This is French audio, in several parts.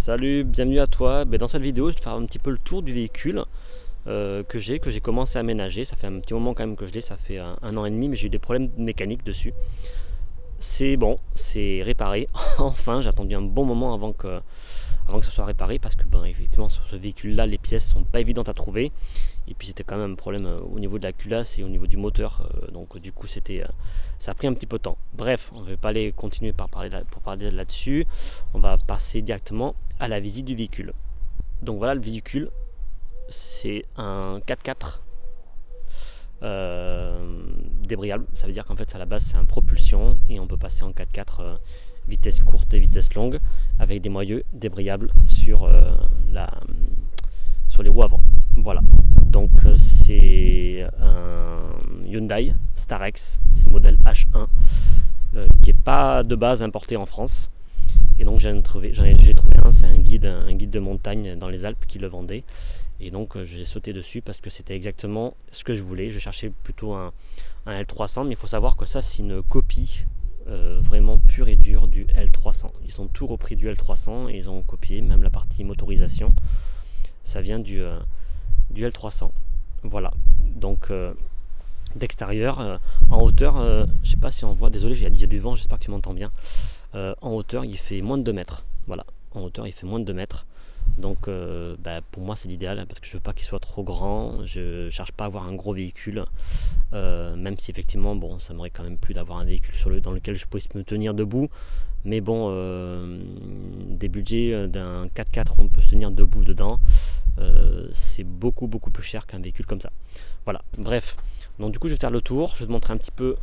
Salut, bienvenue à toi. Dans cette vidéo, je vais te faire un petit peu le tour du véhicule que j'ai commencé à aménager. Ça fait un petit moment quand même que je l'ai, ça fait un an et demi, mais j'ai eu des problèmes mécaniques dessus. C'est bon, c'est réparé. Enfin, j'ai attendu un bon moment avant que ce soit réparé parce que effectivement sur ce véhicule-là, les pièces sont pas évidentes à trouver. Et puis c'était quand même un problème au niveau de la culasse et au niveau du moteur. Donc du coup, ça a pris un petit peu de temps. Bref, on ne va pas aller continuer pour parler là-dessus. On va passer directement à la visite du véhicule. Donc voilà, le véhicule, c'est un 4x4 débrayable. Ça veut dire qu'en fait, à la base, c'est un propulsion et on peut passer en 4x4 vitesse courte et vitesse longue avec des moyeux débrayables sur les roues avant. Voilà. Donc c'est un Hyundai Starex, c'est le modèle H1 qui n'est pas de base importé en France. Et donc j'ai trouvé un, c'est un guide de montagne dans les Alpes qui le vendait. Et donc j'ai sauté dessus parce que c'était exactement ce que je voulais. Je cherchais plutôt un L300, mais il faut savoir que ça c'est une copie vraiment pure et dure du L300. Ils ont tout repris du L300 et ils ont copié même la partie motorisation. Ça vient du L300. Voilà. Donc d'extérieur, en hauteur, je sais pas si on voit, désolé, il y a du vent, j'espère que tu m'entends bien. En hauteur, il fait moins de 2 mètres. Voilà, en hauteur, il fait moins de 2 mètres. Donc pour moi, c'est l'idéal parce que je veux pas qu'il soit trop grand. Je cherche pas à avoir un gros véhicule, même si effectivement, bon, ça m'aurait quand même plu d'avoir un véhicule dans lequel je puisse me tenir debout. Mais bon, des budgets d'un 4x4, on peut se tenir debout dedans. C'est beaucoup plus cher qu'un véhicule comme ça. Voilà, bref. Donc du coup, je vais faire le tour. Je vais te montrer un petit peu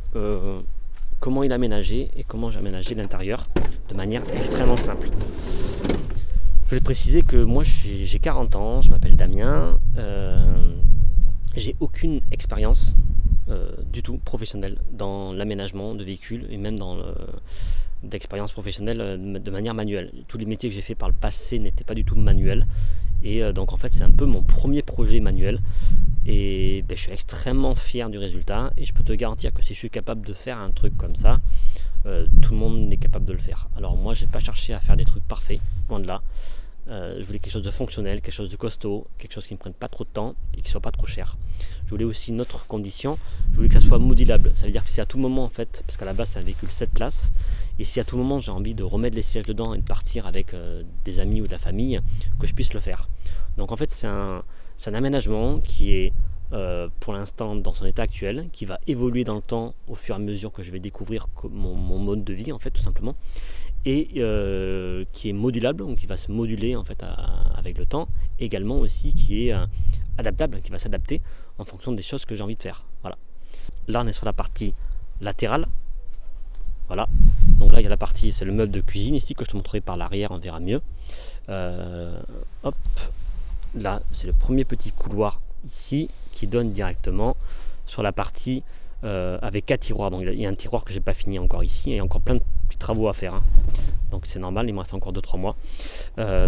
comment il est aménagé et comment j'ai aménagé l'intérieur de manière extrêmement simple. Je vais préciser que moi j'ai 40 ans, je m'appelle Damien, j'ai aucune expérience du tout professionnelle dans l'aménagement de véhicules et même d'expérience professionnelle de manière manuelle. Tous les métiers que j'ai fait par le passé n'étaient pas du tout manuels et donc en fait c'est un peu mon premier projet manuel et je suis extrêmement fier du résultat et je peux te garantir que si je suis capable de faire un truc comme ça, tout le monde est capable de le faire. Alors moi j'ai pas cherché à faire des trucs parfaits, loin de là. Je voulais quelque chose de fonctionnel, quelque chose de costaud, quelque chose qui ne prenne pas trop de temps et qui soit pas trop cher. Je voulais aussi une autre condition, je voulais que ça soit modulable. Ça veut dire que si à tout moment en fait, parce qu'à la base c'est un véhicule 7 places, et si à tout moment j'ai envie de remettre les sièges dedans et de partir avec des amis ou de la famille, que je puisse le faire. Donc en fait c'est un aménagement qui est pour l'instant dans son état actuel, qui va évoluer dans le temps au fur et à mesure que je vais découvrir mon mode de vie en fait tout simplement, et qui est modulable, donc qui va se moduler en fait avec le temps, également aussi qui est adaptable, qui va s'adapter en fonction des choses que j'ai envie de faire. Voilà. Là on est sur la partie latérale. Voilà. Donc là il y a la partie, c'est le meuble de cuisine ici que je te montrerai par l'arrière, on verra mieux. Hop. Là c'est le premier petit couloir ici qui donne directement sur la partie avec 4 tiroirs. Donc il y a un tiroir que j'ai pas fini encore ici et il y a encore plein de petits travaux à faire, hein. Donc c'est normal, il me reste encore 2-3 mois.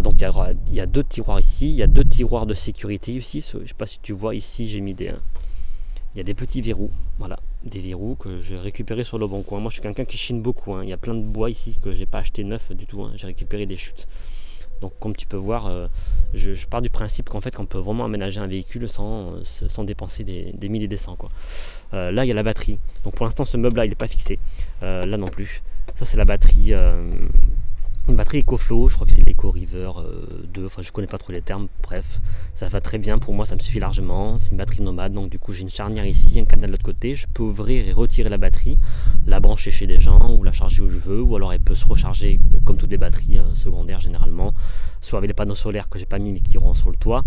Donc il y a 2 tiroirs ici, il y a 2 tiroirs de sécurité ici. Je sais pas si tu vois ici, j'ai mis il y a des petits verrous, voilà, des verrous que j'ai récupérés sur le bon coin. Moi je suis quelqu'un qui chine beaucoup, hein. Il y a plein de bois ici que j'ai pas acheté neuf du tout, hein. J'ai récupéré des chutes. Donc comme tu peux voir, je pars du principe qu'en fait qu'on peut vraiment aménager un véhicule sans dépenser des milliers et des cents, quoi. Là il y a la batterie. Donc pour l'instant ce meuble là il n'est pas fixé. Là non plus. Ça c'est la batterie. Une batterie EcoFlow, je crois que c'est l'EcoRiver 2, enfin je connais pas trop les termes, bref, ça va très bien pour moi, ça me suffit largement, c'est une batterie nomade, donc du coup j'ai une charnière ici, un canal de l'autre côté, je peux ouvrir et retirer la batterie, la brancher chez des gens, ou la charger où je veux, ou alors elle peut se recharger comme toutes les batteries secondaires généralement, soit avec les panneaux solaires que j'ai pas mis mais qui iront sur le toit,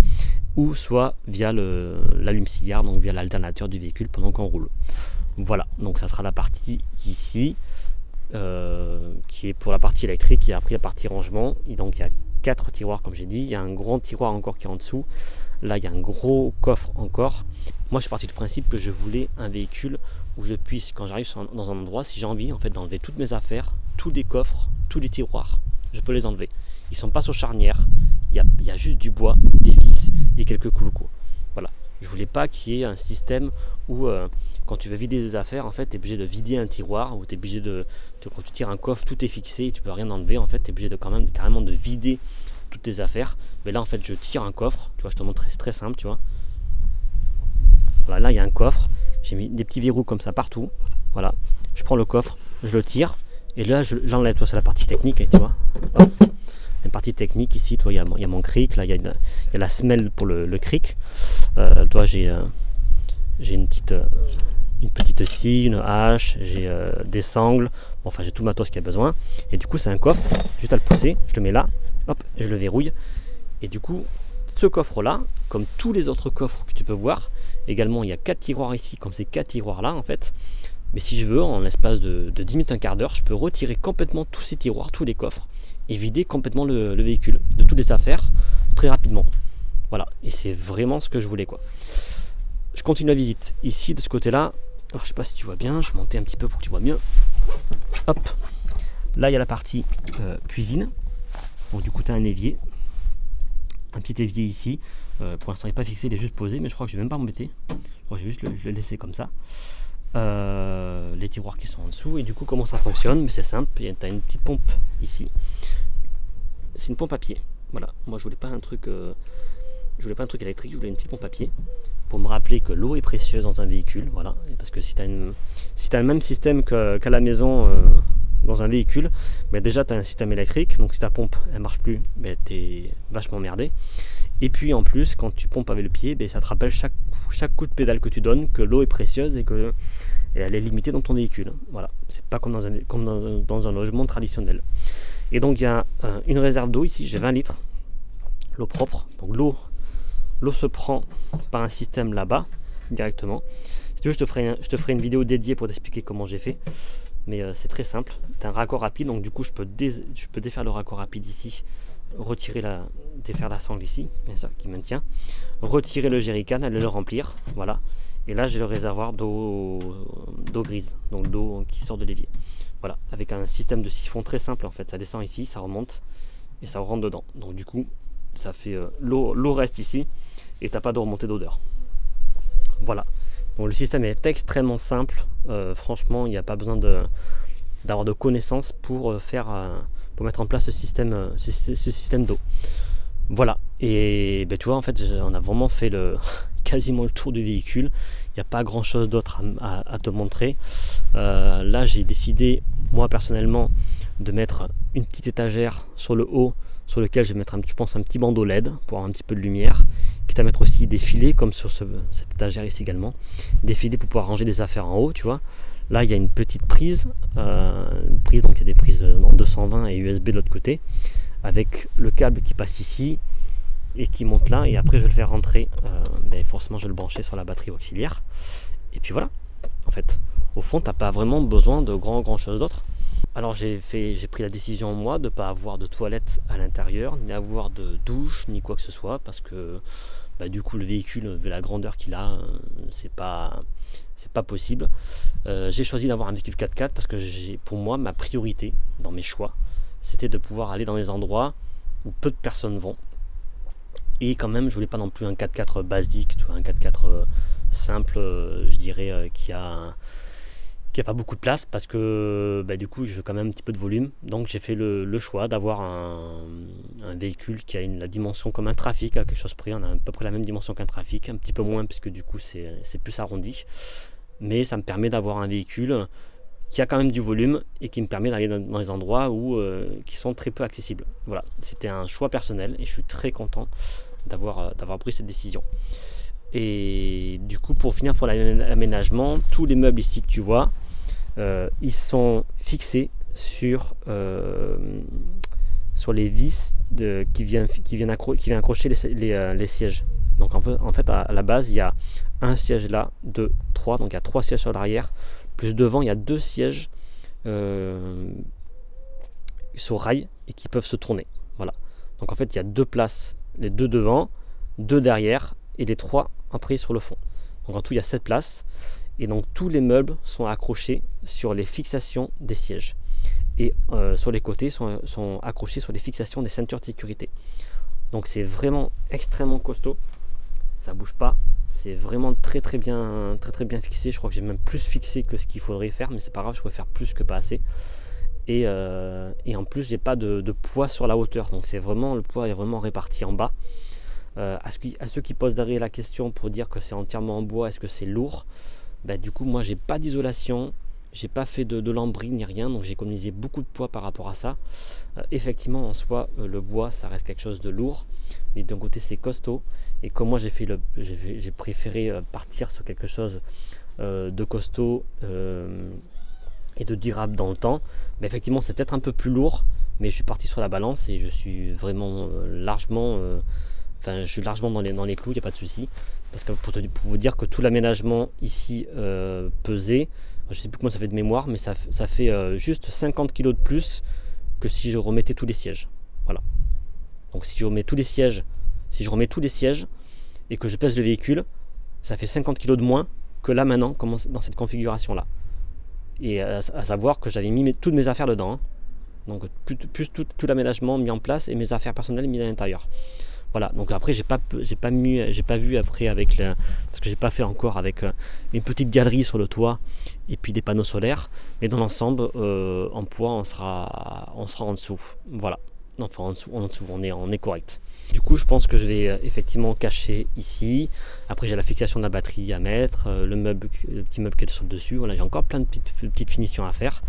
ou soit via l'allume-cigare, donc via l'alternateur du véhicule pendant qu'on roule. Voilà, donc ça sera la partie ici. Qui est pour la partie électrique, et après la partie rangement, et donc il y a 4 tiroirs comme j'ai dit, il y a un grand tiroir encore qui est en dessous, là il y a un gros coffre encore. Moi je suis parti du principe que je voulais un véhicule où je puisse, quand j'arrive dans un endroit, si j'ai envie en fait d'enlever toutes mes affaires, tous les coffres, tous les tiroirs, je peux les enlever. Ils sont pas sur charnière, il y a juste du bois, des vis et quelques cloucous. Voilà, je voulais pas qu'il y ait un système où quand tu veux vider des affaires, en fait, tu es obligé de vider un tiroir, ou tu es obligé quand tu tires un coffre, tout est fixé et tu peux rien enlever. En fait, tu es obligé de carrément de vider toutes tes affaires. Mais là en fait je tire un coffre, tu vois, je te montre, c'est très simple, tu vois. Voilà, là il y a un coffre, j'ai mis des petits verrous comme ça partout. Voilà, je prends le coffre, je le tire et là j'enlève, toi c'est la partie technique, tu vois. Hop. Une partie technique ici, toi il y a mon cric, là il y a la semelle pour le cric. Toi j'ai une petite scie, une hache, j'ai des sangles, bon, enfin j'ai tout le matos qu'il y a besoin. Et du coup c'est un coffre, juste à le pousser, je le mets là, hop, et je le verrouille. Et du coup ce coffre là, comme tous les autres coffres que tu peux voir, également il y a 4 tiroirs ici, comme ces 4 tiroirs là en fait. Mais si je veux, en l'espace de 10 minutes, un quart d'heure, je peux retirer complètement tous ces tiroirs, tous les coffres, et vider complètement le véhicule de toutes les affaires très rapidement. Voilà, et c'est vraiment ce que je voulais, quoi. Je continue la visite. Ici, de ce côté-là, alors je sais pas si tu vois bien, je vais monter un petit peu pour que tu vois mieux. Hop, là il y a la partie cuisine. Donc du coup tu as un évier, un petit évier ici. Pour l'instant il n'est pas fixé, il est juste posé, mais je crois que je vais même pas m'embêter. Je crois que je vais juste le laisser comme ça. Les tiroirs qui sont en dessous, et du coup comment ça fonctionne? Mais c'est simple, tu as une petite pompe ici. C'est une pompe à pied. Voilà, moi je voulais pas un truc électrique, je voulais une petite pompe à pied pour me rappeler que l'eau est précieuse dans un véhicule. Voilà, parce que si tu as le même système qu'à la maison dans un véhicule, ben déjà tu as un système électrique, donc si ta pompe elle marche plus, ben tu es vachement merdé. Et puis en plus, quand tu pompes avec le pied, ben ça te rappelle chaque coup de pédale que tu donnes que l'eau est précieuse et que elle est limitée dans ton véhicule. Voilà, c'est pas comme dans un logement traditionnel. Et donc il y a une réserve d'eau ici, j'ai 20 litres, l'eau propre. Donc l'eau se prend par un système là-bas directement. Si tu veux, je te ferai une vidéo dédiée pour t'expliquer comment j'ai fait. Mais c'est très simple. Tu as un raccord rapide, donc du coup je peux défaire le raccord rapide ici, défaire la sangle ici, bien sûr, qui maintient, retirer le jerrycan, aller le remplir, voilà. Et là j'ai le réservoir d'eau grise, donc d'eau qui sort de l'évier. Voilà, avec un système de siphon très simple en fait. Ça descend ici, ça remonte et ça rentre dedans. Donc du coup, ça fait l'eau reste ici et t'as pas de remontée d'odeur. Voilà. Donc le système est extrêmement simple. Franchement, il n'y a pas besoin d'avoir de connaissances pour mettre en place ce système d'eau. Voilà. Et ben, tu vois, en fait, on a vraiment fait quasiment le tour du véhicule. Il n'y a pas grand chose d'autre à te montrer. Là, j'ai décidé, moi personnellement, de mettre une petite étagère sur le haut, sur lequel je vais mettre, je pense, un petit bandeau LED pour avoir un petit peu de lumière, quitte à mettre aussi des filets, comme sur cette étagère ici également, des filets pour pouvoir ranger des affaires en haut, tu vois. Là, il y a une petite prise, donc il y a des prises en 220 et USB de l'autre côté, avec le câble qui passe ici et qui monte là, et après je vais le faire rentrer, forcément je vais le brancher sur la batterie auxiliaire, et puis voilà. En fait, au fond, t'as pas vraiment besoin de grand chose d'autre. Alors j'ai pris la décision moi de ne pas avoir de toilette à l'intérieur, ni avoir de douche, ni quoi que ce soit, parce que du coup le véhicule, vu la grandeur qu'il a, c'est pas possible. J'ai choisi d'avoir un véhicule 4x4 parce que pour moi, ma priorité dans mes choix, c'était de pouvoir aller dans les endroits où peu de personnes vont. Et quand même, je voulais pas non plus un 4x4 basique, tu vois, un 4x4 simple, je dirais, qui a pas beaucoup de place, parce que du coup j'ai quand même un petit peu de volume. Donc j'ai fait le choix d'avoir un véhicule qui a la dimension comme un trafic, à quelque chose près. On a à peu près la même dimension qu'un trafic, un petit peu moins puisque du coup c'est plus arrondi, mais ça me permet d'avoir un véhicule qui a quand même du volume et qui me permet d'aller dans les endroits qui sont très peu accessibles. Voilà, c'était un choix personnel et je suis très content d'avoir pris cette décision. Et du coup, pour finir pour l'aménagement, tous les meubles ici que tu vois, ils sont fixés sur les vis qui viennent accrocher les sièges. Donc en fait à la base il y a un siège là, 2, 3, donc il y a 3 sièges sur l'arrière, plus devant il y a 2 sièges sur rail et qui peuvent se tourner. Voilà. Donc en fait il y a 2 places, les 2 devant, 2 derrière et les 3 après sur le fond. Donc en tout il y a 7 places, et donc tous les meubles sont accrochés sur les fixations des sièges, et sur les côtés sont accrochés sur les fixations des ceintures de sécurité. Donc c'est vraiment extrêmement costaud, ça bouge pas, c'est vraiment très bien fixé. Je crois que j'ai même plus fixé que ce qu'il faudrait faire, mais c'est pas grave, je pourrais faire plus que pas assez. et en plus j'ai pas de poids sur la hauteur, donc c'est vraiment, le poids est vraiment réparti en bas. À ceux qui posent derrière la question pour dire que c'est entièrement en bois, est-ce que c'est lourd, du coup moi j'ai pas d'isolation, j'ai pas fait de lambris ni rien, donc j'ai économisé beaucoup de poids par rapport à ça. Effectivement en soi le bois ça reste quelque chose de lourd, mais d'un côté c'est costaud, et comme moi j'ai préféré partir sur quelque chose de costaud et de durable dans le temps, effectivement c'est peut-être un peu plus lourd, mais je suis parti sur la balance et je suis vraiment largement je suis largement dans les clous, il n'y a pas de souci. Parce que pour vous dire que tout l'aménagement ici pesait, je ne sais plus comment ça fait de mémoire, mais ça fait juste 50 kg de plus que si je remettais tous les sièges. Voilà. Donc si je remets tous les sièges, et que je pèse le véhicule, ça fait 50 kg de moins que là maintenant, dans cette configuration là. Et à savoir que j'avais mis toutes mes affaires dedans. Hein. Donc plus tout l'aménagement mis en place et mes affaires personnelles mises à l'intérieur. Voilà, donc après j'ai pas vu après avec parce que j'ai pas fait encore avec une petite galerie sur le toit et puis des panneaux solaires, mais dans l'ensemble en poids on sera en dessous. Voilà, enfin en dessous on est correct. Du coup je pense que je vais effectivement cacher ici. Après j'ai la fixation de la batterie à mettre, le petit meuble qui est sur le dessus. Voilà, j'ai encore plein de petites finitions à faire,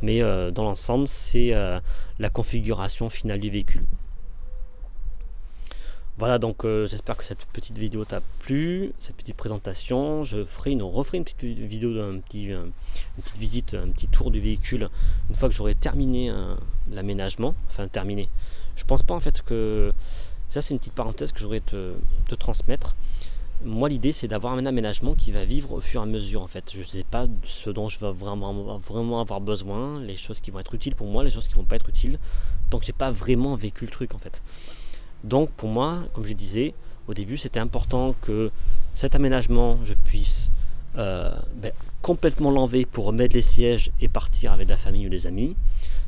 mais dans l'ensemble c'est la configuration finale du véhicule. Voilà, donc j'espère que cette petite vidéo t'a plu, cette petite présentation. Je referai une petite vidéo, une petite visite, un petit tour du véhicule une fois que j'aurai terminé l'aménagement. Enfin terminé. Je pense pas en fait que ça, c'est une petite parenthèse que j'aurais te transmettre. Moi l'idée c'est d'avoir un aménagement qui va vivre au fur et à mesure en fait. Je ne sais pas ce dont je vais vraiment avoir besoin, les choses qui vont être utiles pour moi, les choses qui vont pas être utiles. Donc j'ai pas vraiment vécu le truc en fait. Donc pour moi, comme je disais au début, c'était important que cet aménagement, je puisse complètement l'enlever pour remettre les sièges et partir avec la famille ou les amis.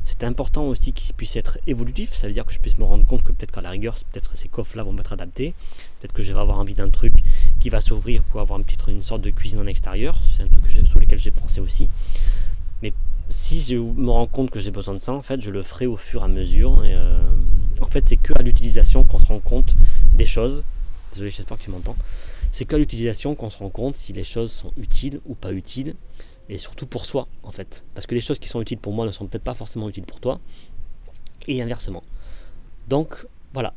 C'était important aussi qu'il puisse être évolutif, ça veut dire que je puisse me rendre compte que peut-être qu'à la rigueur, peut-être ces coffres là vont m'être adaptés, peut-être que je vais avoir envie d'un truc qui va s'ouvrir pour avoir une sorte de cuisine en extérieur. C'est un truc sur lequel j'ai pensé aussi. Mais si je me rends compte que j'ai besoin de ça, en fait, je le ferai au fur et à mesure. Et, en fait, c'est que à l'utilisation qu'on se rend compte des choses. Désolé, j'espère que tu m'entends. C'est qu'à l'utilisation qu'on se rend compte si les choses sont utiles ou pas utiles. Et surtout pour soi, en fait. Parce que les choses qui sont utiles pour moi ne sont peut-être pas forcément utiles pour toi. Et inversement. Donc, voilà.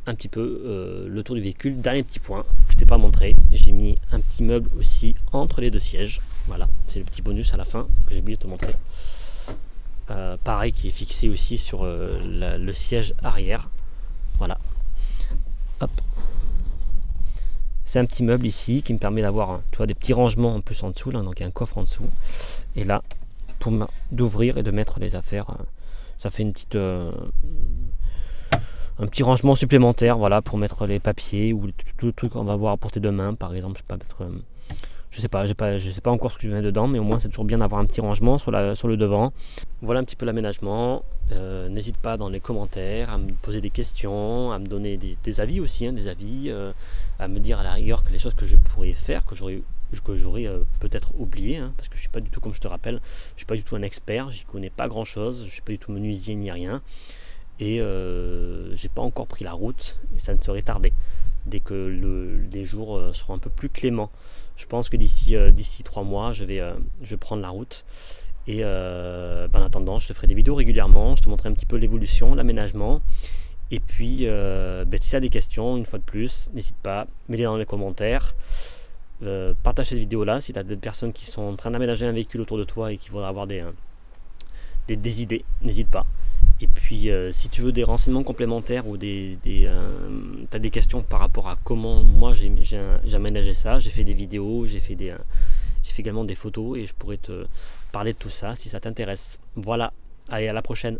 Un petit peu le tour du véhicule. Dernier petit point que je t'ai pas montré. J'ai mis un petit meuble aussi entre les deux sièges. Voilà, c'est le petit bonus à la fin que j'ai oublié de te montrer. Pareil, qui est fixé aussi sur le siège arrière. Voilà. Hop. C'est un petit meuble ici qui me permet d'avoir des petits rangements en plus en dessous. Là, donc il y a un coffre en dessous. Et là, pour d'ouvrir et de mettre les affaires, ça fait une petite... un petit rangement supplémentaire, voilà, pour mettre les papiers ou tout le truc qu'on va voir à portée de main, par exemple. Je sais pas encore ce que je mets dedans, mais au moins c'est toujours bien d'avoir un petit rangement sur le devant. Voilà un petit peu l'aménagement. N'hésite pas dans les commentaires à me poser des questions, à me donner des avis aussi, à me dire à la rigueur que les choses que je pourrais faire, que j'aurais peut-être oublié, parce que je suis pas du tout, comme je te rappelle, je suis pas du tout un expert, j'y connais pas grand chose, je suis pas du tout menuisier ni rien. Et j'ai pas encore pris la route et ça ne serait tardé dès que les jours seront un peu plus cléments. Je pense que d'ici 3 mois je vais prendre la route et en attendant je te ferai des vidéos régulièrement, je te montrerai un petit peu l'évolution, l'aménagement, et puis si tu as des questions, une fois de plus, n'hésite pas, mets-les dans les commentaires. Partage cette vidéo là si tu as des personnes qui sont en train d'aménager un véhicule autour de toi et qui voudraient avoir des idées, n'hésite pas. Et puis si tu veux des renseignements complémentaires ou tu as des questions par rapport à comment moi j'ai aménagé ça, j'ai fait des vidéos, j'ai fait également des photos et je pourrais te parler de tout ça si ça t'intéresse. Voilà, allez, à la prochaine.